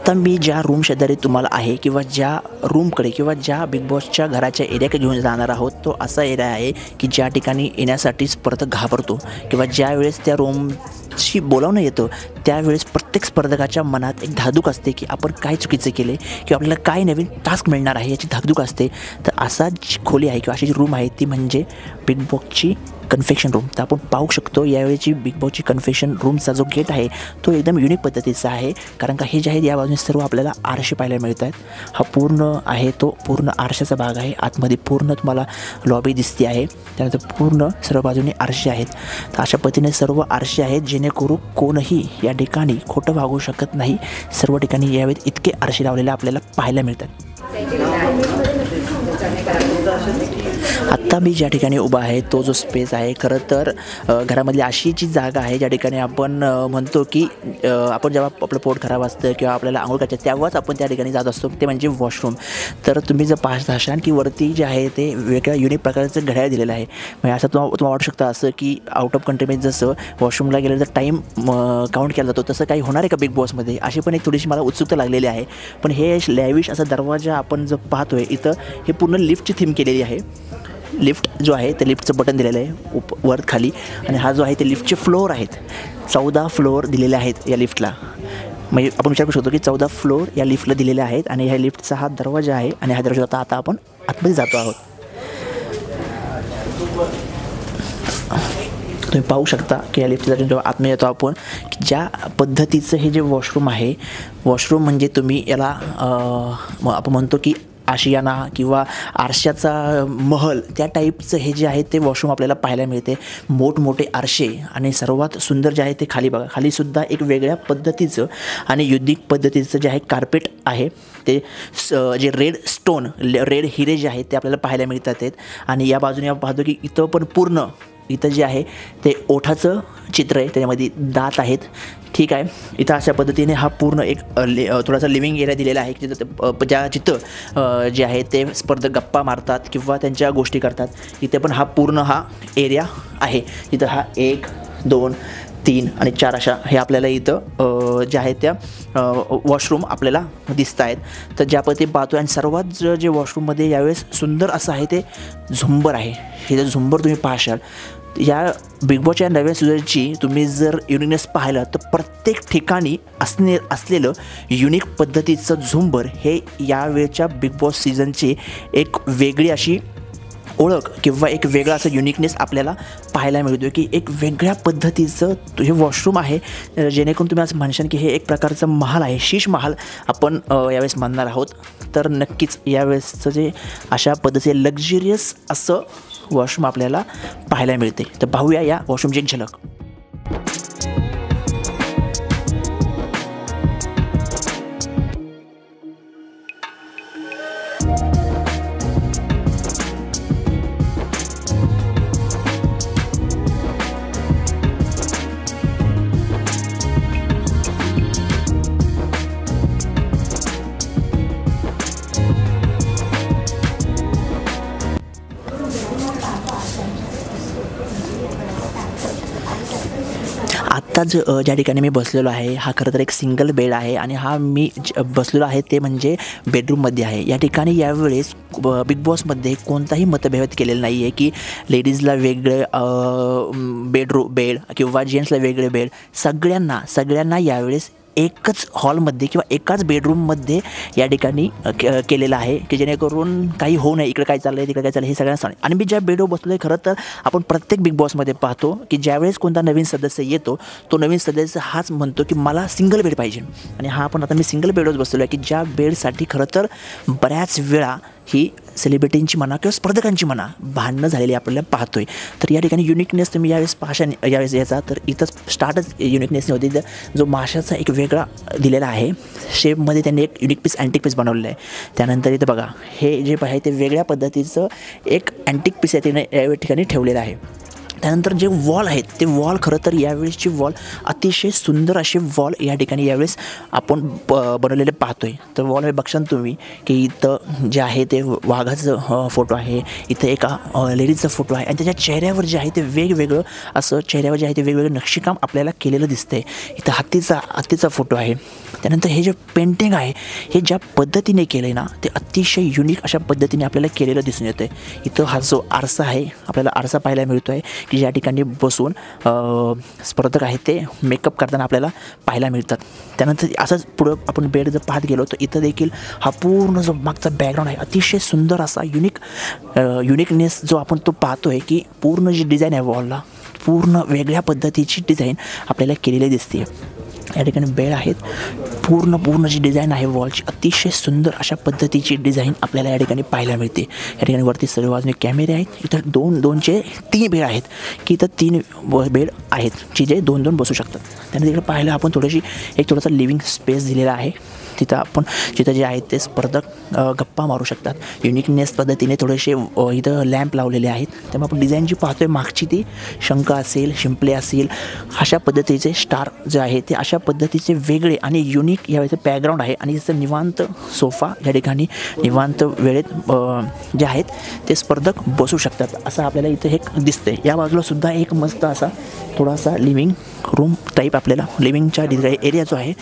आत्ता मी ज्या रूम शेजारी तुम्हाला आहे किंवा ज्या रूमकडे किंवा ज्या बिग बॉसच्या घराच्या एरियाकडे घेऊन जाणार आहोत तो असा एरिया आहे की ज्या ठिकाणी येण्यासाठी स्पर्धक घाबरतो किंवा ज्यावेळेस त्या रूमशी बोलावणं येतं त्यावेळेस प्रत्येक स्पर्धकाच्या मनात एक धाकधूक असते की आपण काय चुकीचं केले किंवा आपल्याला काय नवीन टास्क मिळणार आहे याची धाकधूक असते. तर असा जी खोली आहे किंवा अशी जी रूम आहे ती म्हणजे बिग बॉसची कन्फेक्शन रूम. तर आपण पाहू शकतो यावेळेची बिग बॉसची कन्फेक्शन रूमचा जो गेट आहे तो एकदम युनिक पद्धतीचा आहे, कारण का हे जे आहे या बाजूने सर्व आपल्याला आरसे पाहायला मिळत आहेत. हा पूर्ण आहे तो पूर्ण आरशाचा भाग आहे. आतमध्ये पूर्ण तुम्हाला लॉबी दिसते आहे, त्यानंतर पूर्ण सर्व बाजूने आरसे आहेत. तर अशा पद्धतीने सर्व आरसे आहेत जेणेकरून कोणही या ठिकाणी खोटं वागू शकत नाही. सर्व ठिकाणी यावेळी इतके आरसे लावलेले आपल्याला पाहायला मिळतात. आत्ता मी ज्या ठिकाणी उभा आहे तो जो स्पेस आहे खरं तर घरामधली अशी जी जागा आहे ज्या ठिकाणी आपण म्हणतो की आपण जेव्हा आपलं पोट खराब असतं किंवा आपल्याला आंघोळ करायचं तेव्हाच आपण त्या ठिकाणी जात असतो, ते म्हणजे वॉशरूम. तर तुम्ही जर पाहत असाल की वरती जे आहे ते वेगळ्या युनिक प्रकारचं घड्याळ दिलेलं आहे. म्हणजे असं तुम्हाला वाटू शकतं असं की आउट ऑफ कंट्रीमध्ये जसं वॉशरूमला गेलं तर टाईम काउंट केला जातो तसं काही होणार आहे का बिग बॉसमध्ये, अशी पण एक थोडीशी मला उत्सुकता लागलेली आहे. पण हे लॅविश असा दरवाजा आपण जो पाहतोय इथं हे पूर्ण लिफ्टची थीम केलेली आहे. लिफ्ट जो आहे ते लिफ्टचं बटन दिलेलं आहे वर खाली, आणि हा जो आहे ते लिफ्टचे फ्लोअर आहेत. 14 फ्लोअर दिलेले आहेत या लिफ्टला. म्हणजे आपण विचार करू शकतो की 14 फ्लोअर या लिफ्टला दिलेले आहेत आणि ह्या लिफ्टचा हा दरवाजा आहे आणि हा दरवाजा आता आपण आतमध्ये जातो आहोत. तुम्ही पाहू शकता की या लिफ्टचा जेव्हा आतमध्ये येतो आपण की ज्या पद्धतीचं हे जे वॉशरूम आहे, वॉशरूम म्हणजे तुम्ही याला आपण म्हणतो की आशियाना किंवा आरशाचा महल त्या टाईपचं हे जे आहे ते वॉशरूम आपल्याला पाहायला मिळते. मोठमोठे आरसे आणि सर्वात सुंदर जे आहे ते खाली बघा, खालीसुद्धा एक वेगळ्या पद्धतीचं आणि युनिक पद्धतीचं जे आहे कार्पेट आहे. ते जे रेड स्टोन रेड हिरे जे आहेत ते आपल्याला पाहायला मिळतात आहेत. आणि या बाजूने आपण पाहतो की इथं पण पूर्ण इथं जे आहे ते ओठाचं चित्र आहे, त्याच्यामध्ये दात आहेत. ठीक आहे, इथं अशा पद्धतीने हा पूर्ण एक थोडासा लिव्हिंग एरिया दिलेला आहे की जिथं जे आहे ते स्पर्धक गप्पा मारतात किंवा त्यांच्या गोष्टी करतात. इथे पण हा पूर्ण हा एरिया आहे. इथं हा 1, 2, 3 आणि 4 अशा हे आपल्याला इथं जे आहे त्या वॉशरूम आपल्याला दिसत आहेत. तर ज्या पद्धतीने पाहतो आणि सर्वात जे वॉशरूममध्ये यावेळेस सुंदर असं आहे ते झुंबर आहे. हे जर झुंबर तुम्ही पाहशाल या बिग बॉसच्या नव्या सीझनची तुम्ही जर युनिकनेस पाहिलं तर प्रत्येक ठिकाणी असलेलं युनिक पद्धतीचं झुंबर हे यावेळच्या बिग बॉस सीझनची एक वेगळी अशी ओळख किंवा एक वेगळा असं युनिकनेस आपल्याला पाहायला मिळतो की एक वेगळ्या पद्धतीचं हे वॉशरूम आहे. जेणेकरून तुम्ही असं म्हणशाल की हे एक प्रकारचं महाल आहे, शीश महाल आपण यावेळेस म्हणणार आहोत. तर नक्कीच यावेळेसचं जे अशा पद्धतीचे लक्झरियस असं वॉशरूम आपल्याला पाहायला मिळते. तर पाहूया या वॉशरूमची एक झलक. आत्ता ज्या ठिकाणी मी बसलेलो आहे हा खरं तर एक सिंगल बेड आहे आणि हा मी बसलेलो आहे ते म्हणजे बेडरूममध्ये आहे. या ठिकाणी यावेळेस बिग बॉसमध्ये कोणताही मतभेद केलेला नाही आहे की लेडीजला वेगळे बेड किंवा जेंट्सला वेगळे बेड. सगळ्यांना यावेळेस एकच हॉलमध्ये किंवा एकाच बेडरूममध्ये या ठिकाणी केलेलं आहे की जेणेकरून काही होऊ नये, इकडे काय चाललं आहे तिकडे काय चाललं हे सगळ्यांना सांग. आणि मी ज्या बेडवर बसलो आहे खरं तर आपण प्रत्येक बिग बॉसमध्ये पाहतो की ज्यावेळेस कोणता नवीन सदस्य येतो तो नवीन सदस्य हाच म्हणतो की मला सिंगल बेड पाहिजे. आणि हा पण आता मी सिंगल बेडवर बसलेलो आहे की ज्या बेडसाठी खरं तर बऱ्याच वेळा ही सेलिब्रिटींची म्हणा किंवा स्पर्धकांची म्हणा भांडणं झालेली आपल्याला पाहतोय. तर या ठिकाणी युनिकनेस तुम्ही यावेळेस याचा तर इथंच स्टार्टच युनिकनेस नव्हती. तर जो माशाचा एक वेगळा दिलेला आहे शेपमध्ये त्यांनी एक युनिक पीस अँटिक पीस बनवलेलं आहे. त्यानंतर इथं बघा हे जे आहे ते वेगळ्या पद्धतीचं एक अँटिक पीस या ठिकाणी ठेवलेलं आहे. त्यानंतर जे वॉल आहेत ते वॉल खरं तर यावेळेसची वॉल अतिशय सुंदर असे वॉल या ठिकाणी यावेळेस आपण बनवलेले पाहतोय. तर वॉल हे बघशाल तुम्ही की इथं जे आहे ते वाघाचं फोटो आहे, इथं एका लेडीजचा फोटो आहे आणि त्याच्या चेहऱ्यावर जे आहे ते वेगवेगळं असं चेहऱ्यावर जे आहे ते वेगवेगळं नक्षीकाम आपल्याला केलेलं दिसतंय. इथं हत्तीचा फोटो आहे. त्यानंतर हे जे पेंटिंग आहे हे ज्या पद्धतीने केलं आहे ना ते अतिशय युनिक अशा पद्धतीने आपल्याला केलेलं दिसून येतं आहे. इथं हा जो आरसा आहे आपल्याला आरसा पाहायला मिळतो आहे की ज्या ठिकाणी बसून स्पर्धक आहेत ते मेकअप करताना आपल्याला पाहायला मिळतात. त्यानंतर असंच पुढं आपण बेड जर पाहत गेलो तर इथं देखील हा पूर्ण जो मागचा बॅकग्राऊंड आहे अतिशय सुंदर असा युनिकनेस जो आपण तो पाहतो आहे की पूर्ण जी डिझाईन आहे वॉलला पूर्ण वेगळ्या पद्धतीची डिझाईन आपल्याला केलेली दिसते. या ठिकाणी बेड आहेत. पूर्ण जी डिझाईन आहे वॉलची अतिशय सुंदर अशा पद्धतीची डिझाईन आपल्याला या ठिकाणी पाहायला मिळते. या ठिकाणी वरती सर्व बाजूने कॅमेरे आहेत. इथं दोनचे 3 बेड आहेत की इथं 3 बेड आहेत की जे 2 बसू शकतात. त्यानंतर इकडे पाहायला आपण थोडासा लिव्हिंग स्पेस दिलेला आहे. तिथं जे आहेत ते स्पर्धक गप्पा मारू शकतात. युनिकनेस पद्धतीने थोडेसे इथं लॅम्प लावलेले आहेत. त्यामुळे आपण डिझाईन जी पाहतोय मागची ती शंख असेल, शिंपले असेल अशा पद्धतीचे स्टार जे आहे ते अशा पद्धतीचे वेगळे आणि युनिक यावेळेचं बॅकग्राऊंड आहे. आणि तिथं निवांत सोफा या ठिकाणी निवांत वेळेत जे आहेत ते स्पर्धक बसू शकतात असं आपल्याला इथं हे दिसतंय. या बाजूला सुद्धा एक मस्त असा थोडासा लिव्हिंग रूम टाईप आपल्याला लिव्हिंगच्या एरिया जो आहे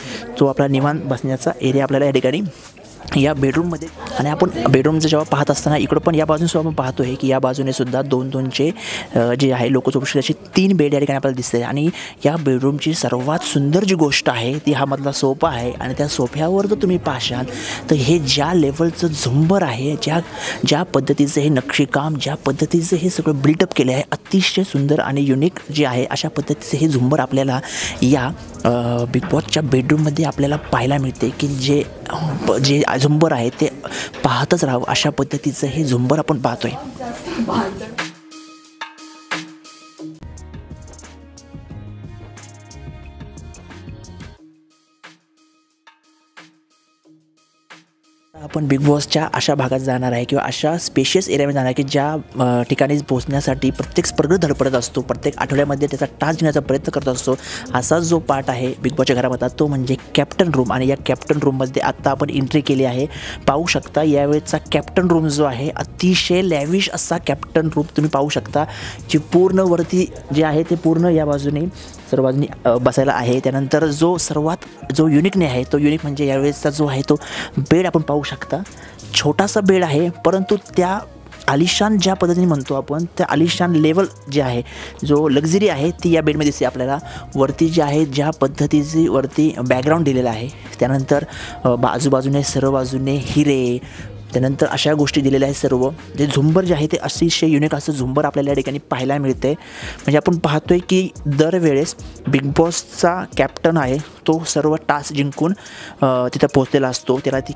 तो आपला निवांत बसण्याचा एरिया आपल्याला या ठिकाणी या बेडरूममध्ये. आणि आपण बेडरूमचं जेव्हा पाहत असताना इकडं पण या बाजूने सुद्धा आपण पाहतो आहे की या बाजूने सुद्धा 2-2चे जे आहे लोक झोपू शकतात असे 3 बेड या ठिकाणी आपल्याला दिसते. आणि या बेडरूमची सर्वात सुंदर जी गोष्ट आहे ती हा मधला सोफा आहे. आणि त्या सोफ्यावर जर तुम्ही पाहाल तर हे ज्या लेवलचं झुंबर आहे ज्या पद्धतीचं हे नक्षीकाम ज्या पद्धतीचं हे सगळं बिल्डअप केलं आहे अतिशय सुंदर आणि युनिक जे आहे अशा पद्धतीचं हे झुंबर आपल्याला या बिग बॉसच्या बेडरूममध्ये आपल्याला पाहायला मिळते की जे झुंबर आहे ते पाहतच राहावं अशा पद्धतीचं हे झुंबर आपण पाहतोय. आपण बिग बॉसच्या अशा भागात जाणार आहे किंवा अशा स्पेशियस एरियामध्ये जाणार आहे की ज्या ठिकाणी पोहोचण्यासाठी प्रत्येक स्पर्धक धडपडत असतो. प्रत्येक आठवड्यामध्ये त्याचा टास्क घेण्याचा प्रयत्न करत असतो. असाच जो पार्ट आहे बिग बॉसच्या घरामध्ये तो म्हणजे कॅप्टन रूम. आणि या कॅप्टन रूममध्ये आत्ता आपण एंट्री केली आहे. पाहू शकता यावेळेचा कॅप्टन रूम जो आहे अतिशय लॅविश असा कॅप्टन रूम तुम्ही पाहू शकता. जी पूर्ण वरती जे आहे ते पूर्ण या बाजूने सर्व बाजूनी बसायला आहे. त्यानंतर जो युनिकने आहे तो युनिक म्हणजे यावेळेसचा जो आहे तो बेड आपण पाहू शकता. छोटासा बेड आहे परंतु त्या आलिशान ज्या पद्धतीने म्हणतो आपण त्या आलिशान लेवल जे आहे जो लक्झरी आहे ती या बेडमध्ये दिसते आपल्याला. वरती जे आहे ज्या पद्धतीची वरती बॅकग्राऊंड दिलेलं आहे त्यानंतर आजूबाजूने सर्व बाजूने हिरे त्यानंतर अशा गोष्टी दिलेल्या आहेत. सर्व जे झुंबर जे आहे ते अतिशय युनिक असं झुंबर आपल्याला या ठिकाणी पाहायला मिळते. म्हणजे आपण पाहतोय की दरवेळेस बिग बॉसचा कॅप्टन आहे तो सर्व टास्क जिंकून तिथं पोहोचलेला असतो. त्याला ती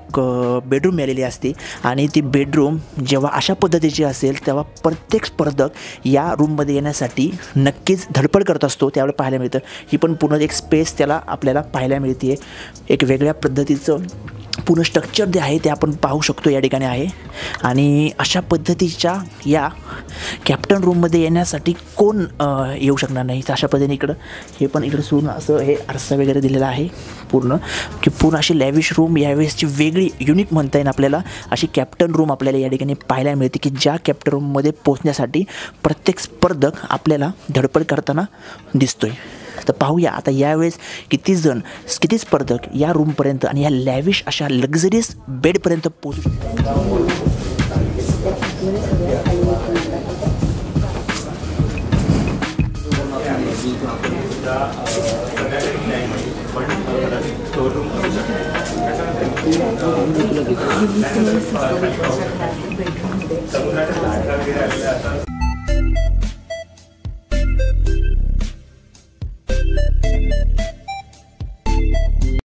बेडरूम मिळालेली असते आणि ती बेडरूम जेव्हा अशा पद्धतीची असेल तेव्हा प्रत्येक स्पर्धक या रूममध्ये येण्यासाठी नक्कीच धडपड करत असतो. त्यावेळेला पाहायला मिळतं. ही पण पूर्ण एक स्पेस त्याला आपल्याला पाहायला मिळते. एक वेगळ्या पद्धतीचं पूर्ण स्ट्रक्चर जे आहे ते आपण पाहू शकतो या ठिकाणी आहे. आणि अशा पद्धतीच्या या कॅप्टन रूममध्ये येण्यासाठी कोण येऊ शकणार नाही. तर अशा पद्धतीने इकडं सोडून असं हे आरसा वगैरे दिलेला आहे पूर्ण अशी लॅविश रूम यावेळेसची वेगळी युनिक म्हणता येईल आपल्याला. अशी कॅप्टन रूम आपल्याला या ठिकाणी पाहायला मिळते की ज्या कॅप्टन रूममध्ये पोहोचण्यासाठी प्रत्येक स्पर्धक आपल्याला धडपड करताना दिसतोय. तर पाहूया आता यावेळेस किती स्पर्धक या रूमपर्यंत आणि या लॅविश अशा लक्झरियस बेडपर्यंत पोहोचू शकतात.